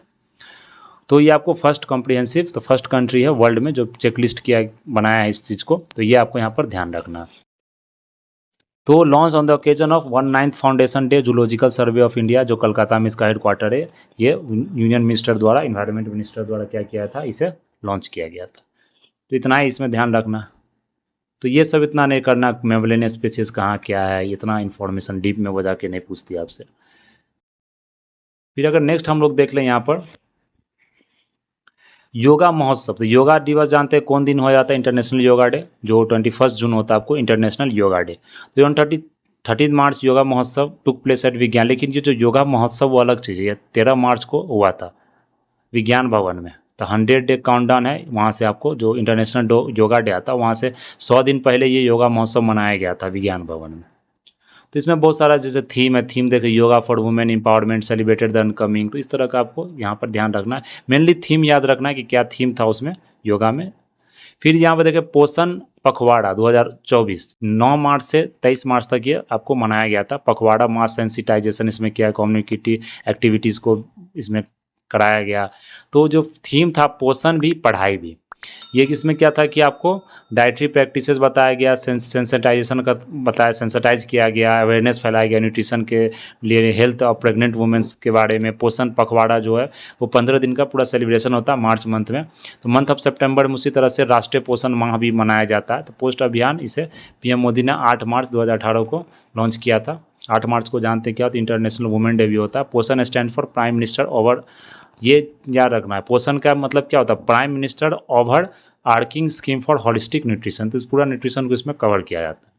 तो ये आपको फर्स्ट कॉम्प्रिहेंसिव, तो फर्स्ट कंट्री है वर्ल्ड में जो चेकलिस्ट किया बनाया है इस चीज़ को। तो ये आपको यहाँ पर ध्यान रखना। तो launch on the occasion of 19th foundation day zoological survey of India, जो कलकत्ता में इसका हेडक्वार्टर है, ये यूनियन मिनिस्टर द्वारा, इन्वायरमेंट मिनिस्टर द्वारा क्या किया था, इसे लॉन्च किया गया था। तो इतना ही इसमें ध्यान रखना। तो ये सब इतना नहीं करना, मेमलिन स्पीसीज कहाँ क्या है, इतना इन्फॉर्मेशन डीप में वो जाके नहीं पूछती आपसे। फिर अगर नेक्स्ट हम लोग देख लें यहाँ पर योगा महोत्सव। तो योगा दिवस जानते हैं कौन दिन हो जाता है, इंटरनेशनल योगा डे, जो 21 जून होता है आपको इंटरनेशनल योगा डे। तो ऑन 13 मार्च योगा महोत्सव टुक प्लेस एट विज्ञान। लेकिन ये जो योगा महोत्सव वो अलग चीज़ है, 13 मार्च को हुआ था विज्ञान भवन में। तो 100 डे काउंटडाउन है, वहाँ से आपको जो इंटरनेशनल योगा डे आता है वहाँ से 100 दिन पहले ये योगा महोत्सव मनाया गया था विज्ञान भवन में। तो इसमें बहुत सारा जैसे थीम है, थीम देखिए yoga for women empowerment celebrated the incoming. तो इस तरह का आपको यहाँ पर ध्यान रखना है, मेनली थीम याद रखना है कि क्या थीम था उसमें योगा में। फिर यहाँ पर देखिए पोषण पखवाड़ा 2024 9 मार्च से 23 मार्च तक ये आपको मनाया गया था। पखवाड़ा मास सेंसिटाइजेशन इसमें किया, कम्युनिटी एक्टिविटीज़ को इसमें कराया गया। तो जो थीम था पोषण भी पढ़ाई भी, ये इसमें क्या था कि आपको डाइटरी प्रैक्टिसेस बताया गया, सेंसिटाइजेशन का बताया, सेंसिटाइज किया गया, अवेयरनेस फैलाया गया न्यूट्रिशन के लिए, हेल्थ और प्रेग्नेंट वुमेंस के बारे में। पोषण पखवाड़ा जो है वो 15 दिन का पूरा सेलिब्रेशन होता है मार्च मंथ में। तो मंथ ऑफ सितंबर में उसी तरह से राष्ट्रीय पोषण माह भी मनाया जाता है। तो पोस्ट अभियान इसे पीएम मोदी ने 8 मार्च 2018 को लॉन्च किया था। 8 मार्च को जानते हैं क्या होता है, इंटरनेशनल वुमेन डे भी होता है। पोषण stand for prime minister over, ये याद रखना है, पोषण का मतलब क्या होता है, prime minister overarching scheme for holistic nutrition. तो इस पूरा न्यूट्रिशन को इसमें कवर किया जाता है।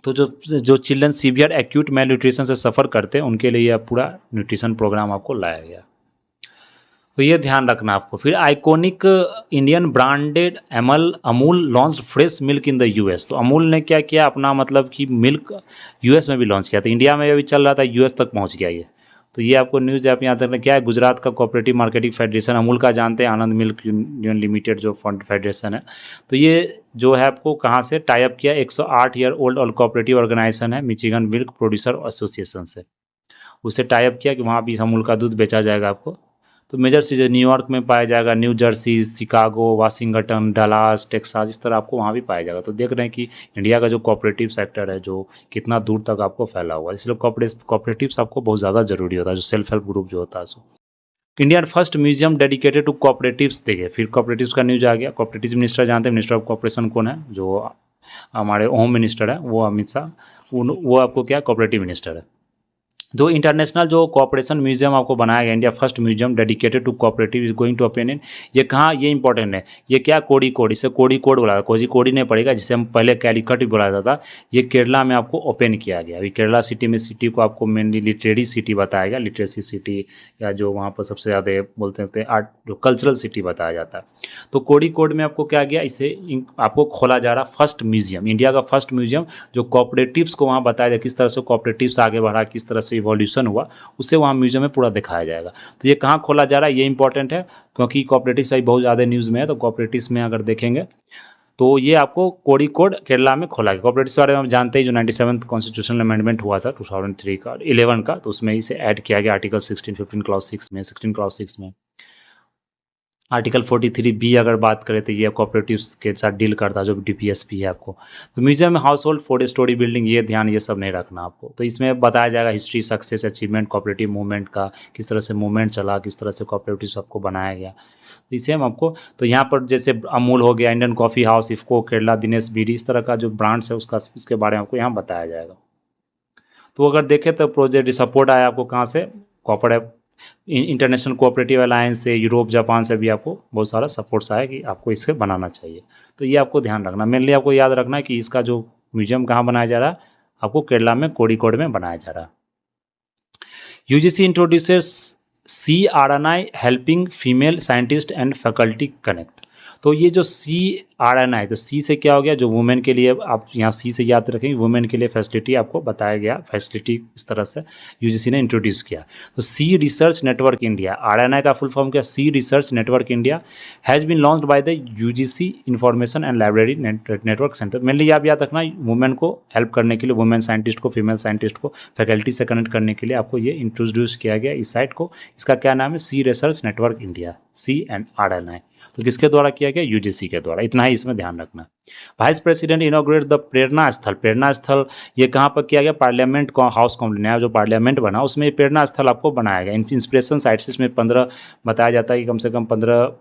तो जो children severe acute mail nutrition से सफ़र करते हैं उनके लिए यह पूरा न्यूट्रिशन प्रोग्राम आपको लाया गया। तो ये ध्यान रखना आपको। फिर iconic Indian branded Amul launch fresh milk in the US. तो अमूल ने क्या किया अपना मतलब कि मिल्क यूएस में भी लॉन्च किया था, इंडिया में भी चल रहा था, यूएस तक पहुंच गया ये। तो ये आपको न्यूज़ आप यहाँ तक क्या है, गुजरात का कोऑपरेटिव मार्केटिंग फेडरेशन, अमूल का जानते हैं आनंद मिल्क यूनियन लिमिटेड जो फंड फेडरेशन है। तो ये जो है आपको कहाँ से टाई अप किया, 108 ईयर ओल्ड और कोऑपरेटिव ऑर्गेनाइजेशन है मिचिगन मिल्क प्रोड्यूसर एसोसिएशन से, उससे टाई अप किया कि वहाँ भी अमूल का दूध बेचा जाएगा आपको। तो मेजर चीज़ें न्यूयॉर्क में पाया जाएगा, new Jersey, Chicago, Washington, Dallas, Texas, इस तरह आपको वहाँ भी पाया जाएगा। तो देख रहे हैं कि इंडिया का जो कोऑपरेटिव सेक्टर है जो कितना दूर तक आपको फैला हुआ है, इसलिए कोऑपरेटिव्स आपको बहुत ज़्यादा जरूरी होता है, जो सेल्फ हेल्प ग्रुप जो होता है सो। Indian first museum dedicated to cooperatives. देखिए फिर कोऑपरेटिव्स का न्यूज आ गया। कोऑपरेटिव मिनिस्टर जानते हैं, मिनिस्टर ऑफ कोऑपरेशन कौन है, जो हमारे होम मिनिस्टर है वो अमित शाह, वो आपको क्या कोऑपरेटिव मिनिस्टर है। जो इंटरनेशनल जो कोऑपरेशन म्यूजियम आपको बनाया गया, India first museum dedicated to cooperative is going to open in, ये कहाँ, ये इंपॉर्टेंट है, ये क्या कोड़ीकोड, इसे कोड़ीकोड बोला था, कोझीकोडी नहीं पड़ेगा, जिसे हम पहले कैलिकट भी बोला जाता था। ये केरला में आपको ओपन किया गया। अभी केरला सिटी में, सिटी को आपको मेनली लिटरेरी सिटी बताया गया, लिटरेसी सिटी, या जो वहाँ पर सबसे ज़्यादा बोलते हैं आर्ट जो कल्चरल सिटी बताया जाता है। तो कोड़ीकोड में आपको क्या गया, इसे आपको खोला जा रहा फर्स्ट म्यूजियम, इंडिया का फर्स्ट म्यूजियम जो कोऑपरेटिव्स को वहाँ बताया जाए, किस तरह से कोऑपरेटिव्स आगे बढ़ा, किस तरह से इवोल्यूशन हुआ, उसे वहाँ म्यूजियम में पूरा दिखाया जाएगा। तो ये कहाँ खोला जा रहा है, ये इंपॉर्टेंट है क्योंकि कोऑपरेटिव से बहुत ज़्यादा न्यूज़ में है। तो कोऑपरेटिव में अगर देखेंगे तो ये आपको कोड़ीकोड केरला में खोला गया। कोऑपरेटिव के बारे में हम जानते हैं, जो 97th कॉन्स्टिट्यूशनल अमेंडमेंट हुआ था 2003 का 11 का, तो उसमें इसे ऐड किया गया आर्टिकल 16, 15 क्लॉज 6 में, 16 क्लॉज 6 में। आर्टिकल 43B अगर बात करें तो ये कोऑपरेटिव्स के साथ डील करता है, जो DPSP है आपको। तो म्यूजियम में हाउस होल्ड 4 स्टोरी बिल्डिंग, ये ध्यान ये सब नहीं रखना आपको। तो इसमें बताया जाएगा history, success, achievement cooperative movement का, किस तरह से मूवमेंट चला, किस तरह से कोऑपरेटिव्स आपको बनाया गया। तो इसे हम आपको, तो यहाँ पर जैसे अमूल हो गया, Indian coffee house, IFFCO, Kerala Dinesh Beedi, इस तरह का जो ब्रांड्स है उसके बारे में आपको यहाँ बताया जाएगा। तो अगर देखें तो प्रोजेक्ट सपोर्ट आया आपको कहाँ से, कॉर्पोरेट इंटरनेशनल कोऑपरेटिव अलायंस से, यूरोप, जापान से भी आपको बहुत सारा सपोर्ट्स आया कि आपको इसे बनाना चाहिए। तो ये आपको ध्यान रखना, मेनली आपको याद रखना है कि इसका जो म्यूजियम कहाँ बनाया जा रहा है, आपको केरला में कोड़ीकोड में बनाया जा रहा है। UGC introduces CRNI helping female scientist and faculty connect. तो ये जो CRNI, तो सी से क्या हो गया, जो वुमेन के लिए, आप यहाँ सी से याद रखेंगे, वुमेन के लिए फैसिलिटी आपको बताया गया, फैसिलिटी इस तरह से यूजीसी ने इंट्रोड्यूस किया। तो she research network India, RNI का फुल फॉर्म क्या, she research network India has been launched by the UGC information and library network centre. Mainly आप याद रखना, वुमेन को हेल्प करने के लिए, वुमेन साइंटिस्ट को, फीमेल साइंटिस्ट को फैकल्टी से कनेक्ट करने के लिए आपको ये इंट्रोड्यूस किया गया इस साइट को। इसका क्या नाम है, सी रिसर्च नेटवर्क इंडिया, CNRNI। तो किसके द्वारा किया गया, यूजीसी के द्वारा। इतना ही इसमें ध्यान रखना। वाइस प्रेसिडेंट इनॉग्रेट द प्रेरणा स्थल। प्रेरणा स्थल ये कहाँ पर किया गया, पार्लियामेंट हाउस कॉम्प्लेक्स, नया जो पार्लियामेंट बना उसमें ये प्रेरणा स्थल आपको बनाया गया। इंस्पिरेशन साइट्स इसमें 15 बताया जाता है कि कम से कम 15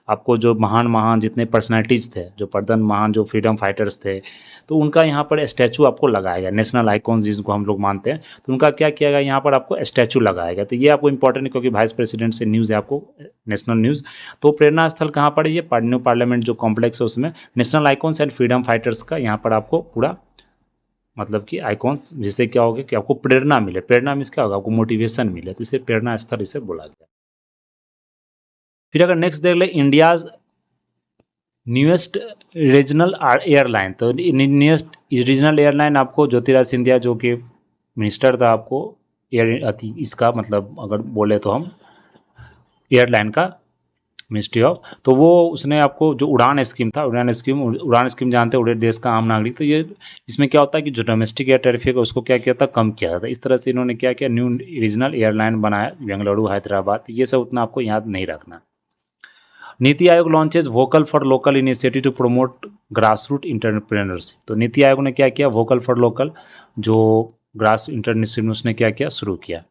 आपको जो महान जितने पर्सनैलिटीज़ थे, जो प्रदन महान जो फ्रीडम फाइटर्स थे, तो उनका यहाँ पर स्टैचू आपको लगाया गया। नेशनल आइकॉन्स जिनको हम लोग मानते हैं, तो उनका क्या किया गया, यहाँ पर आपको स्टैचू लगाया गया। तो ये आपको इंपॉर्टेंट है क्योंकि वाइस प्रेसिडेंट से न्यूज़ है आपको, नेशनल न्यूज़। तो प्रेरणा स्थल कहाँ पर है, ये न्यू पार्लियामेंट जो कॉम्प्लेक्स है उसमें national icons and freedom fighters का यहाँ पर आपको पूरा मतलब कि आइकॉन्स, जिससे क्या होगा कि आपको प्रेरणा मिले। प्रेरणा मीन्स क्या होगा, आपको मोटिवेशन मिले, तो इसे प्रेरणा स्थल इसे बोला गया। फिर अगर नेक्स्ट देख ले, इंडियाज न्यूएस्ट रीजनल एयरलाइन। तो न्यूएस्ट रीजनल एयरलाइन आपको ज्योतिराज सिंधिया जो कि मिनिस्टर था आपको इसका मतलब अगर बोले तो हम एयरलाइन का मिनिस्ट्री ऑफ, तो वो उसने आपको जो उड़ान स्कीम था, उड़ान स्कीम जानते हैं, देश का आम नागरिक। तो ये इसमें क्या होता है कि जो डोमेस्टिक एयर ट्रैफिक है उसको क्या किया था, कम किया था। इस तरह से इन्होंने क्या किया, न्यू रीजनल एयरलाइन बनाया, बेंगलुरु, हैदराबाद। ये सब उतना आपको याद नहीं रखना। NITI Aayog launches vocal for local initiative to promote grass root entrepreneurship. तो नीति आयोग ने क्या किया, वोकल फॉर लोकल जो ग्रास इंटरनेशनल उसने क्या किया, शुरू किया।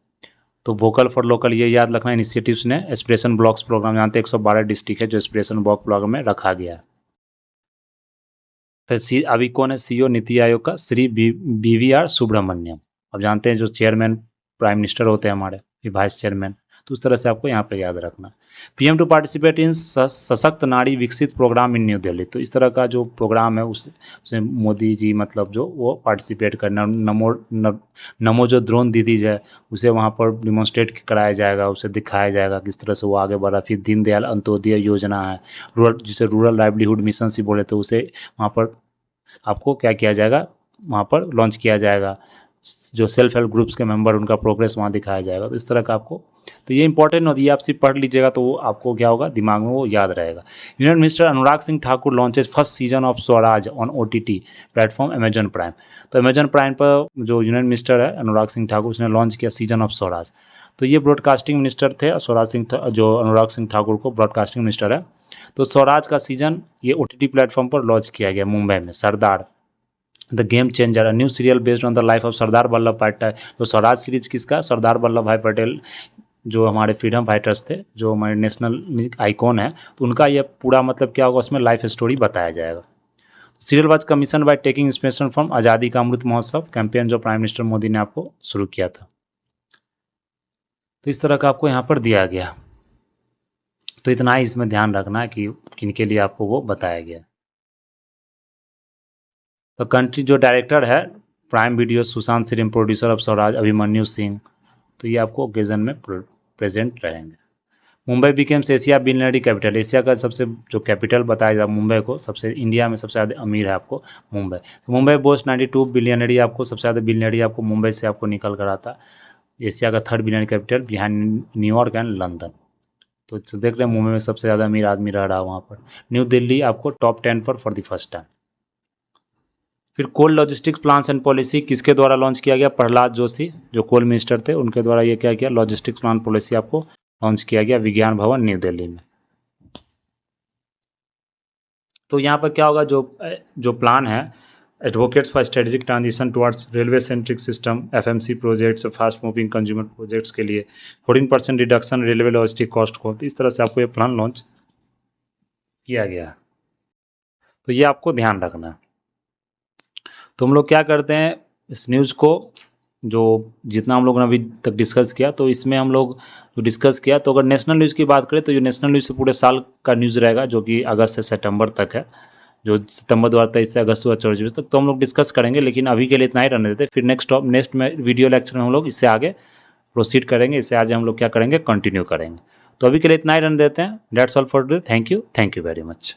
तो वोकल फॉर लोकल ये याद रखना, इनिशिएटिव्स ने एस्पिरेशन ब्लॉक्स प्रोग्राम, जानते हैं 112 डिस्ट्रिक्ट है जो एस्पिरेशन ब्लॉक प्रोग्राम में रखा गया। तो अभी कौन है CEO नीति आयोग का, श्री BVR सुब्रमण्यम। अब जानते हैं जो चेयरमैन प्राइम मिनिस्टर होते हैं हमारे, वाइस चेयरमैन। तो उस तरह से आपको यहाँ पे याद रखना। PM टू पार्टिसिपेट इन सशक्त नारी विकसित प्रोग्राम इन न्यू दिल्ली। तो इस तरह का जो प्रोग्राम है उसमें मोदी जी मतलब जो वो पार्टिसिपेट करना। नमो जो द्रोण दीदी है उसे वहाँ पर डिमॉन्स्ट्रेट कराया जाएगा, उसे दिखाया जाएगा किस तरह से वो आगे बढ़ा। फिर दीनदयाल अंत्योदय योजना है, जिसे रूरल लाइवलीहुड मिशन से बोले, तो उसे वहाँ पर आपको क्या किया जाएगा, वहाँ पर लॉन्च किया जाएगा। जो सेल्फ हेल्प ग्रुप्स के मेंबर, उनका प्रोग्रेस वहाँ दिखाया जाएगा। तो इस तरह का आपको, तो ये इंपॉर्टेंट होती है, आप सिर्फ पढ़ लीजिएगा तो वो आपको क्या होगा, दिमाग में वो याद रहेगा। Union minister Anurag Singh Thakur launches first season of Swaraj on OTT platform Amazon prime. तो अमेजन प्राइम पर जो यूनियन मिनिस्टर है अनुराग सिंह ठाकुर, उसने लॉन्च किया सीजन ऑफ स्वराज। तो ये ब्रॉडकास्टिंग मिनिस्टर थे स्वराज सिंह, जो अनुराग सिंह ठाकुर को ब्रॉडकास्टिंग मिनिस्टर है। तो स्वराज का सीजन ये OTT प्लेटफॉर्म पर लॉन्च किया गया मुंबई में। Sardar the game changer, new serial based on the life of Sardar Vallabhbhai Patel. तो स्वराज सीरीज किसका, सरदार वल्लभ भाई पटेल जो हमारे फ्रीडम फाइटर्स थे, जो हमारे नेशनल आइकॉन है, तो उनका ये पूरा मतलब क्या होगा, उसमें लाइफ स्टोरी बताया जाएगा। Serial was commission by taking inspiration from आज़ादी का अमृत महोत्सव कैंपेन जो प्राइम मिनिस्टर मोदी ने आपको शुरू किया था। तो इस तरह का आपको यहाँ पर दिया गया। तो इतना ही इसमें ध्यान रखना है कि किनके लिए आपको वो बताया गया। तो कंट्री जो डायरेक्टर है prime video Sushant Singh, producer of Swaraj Abhimanyu Singh. तो ये आपको ओकेजन में प्रेजेंट रहेंगे। Mumbai becomes Asia billionaire capital, Asia का सबसे जो कैपिटल बताया जाए मुंबई को, सबसे इंडिया में सबसे ज़्यादा अमीर है आपको मुंबई। तो मुंबई बोस्ट 92 बिलियनरी, आपको सबसे ज़्यादा बिलियनरी आपको मुंबई से आपको निकल कर आता। एशिया का 3rd billionaire capital behind New York and London. तो देख रहे हैं मुंबई में सबसे ज़्यादा अमीर आदमी रह रहा है वहाँ पर। न्यू दिल्ली आपको top 10 for the first time. फिर कोल लॉजिस्टिक्स प्लान्स एंड पॉलिसी किसके द्वारा लॉन्च किया गया, प्रहलाद जोशी जो कोल मिनिस्टर थे उनके द्वारा ये क्या किया, लॉजिस्टिक्स प्लान पॉलिसी आपको लॉन्च किया गया विज्ञान भवन न्यू दिल्ली में। तो यहाँ पर क्या होगा, जो प्लान है advocates for strategic transition towards railway centric system, FMC projects, fast moving consumer projects के लिए 14% रिडक्शन रेलवे लॉजिस्टिक कॉस्ट को। इस तरह से आपको ये प्लान लॉन्च किया गया। तो ये आपको ध्यान रखना है। तो हम लोग क्या करते हैं, इस न्यूज़ को जो जितना हम लोगों ने अभी तक डिस्कस किया, तो इसमें हम लोग जो डिस्कस किया, तो अगर नेशनल न्यूज़ की बात करें तो ये नेशनल न्यूज़ से पूरे साल का न्यूज़ रहेगा जो कि अगस्त से सितंबर तक है, जो सितंबर 2023 से अगस्त 2024 तक। तो हम लोग डिस्कस करेंगे, लेकिन अभी के लिए इतना ही रहने देते। फिर नेक्स्ट में वीडियो लेक्चर में हम लोग इससे आगे प्रोसीड करेंगे, इससे आज हम लोग क्या करेंगे, कंटिन्यू करेंगे। तो अभी के लिए इतना ही रन देते हैं। That's all for today. Thank you very much.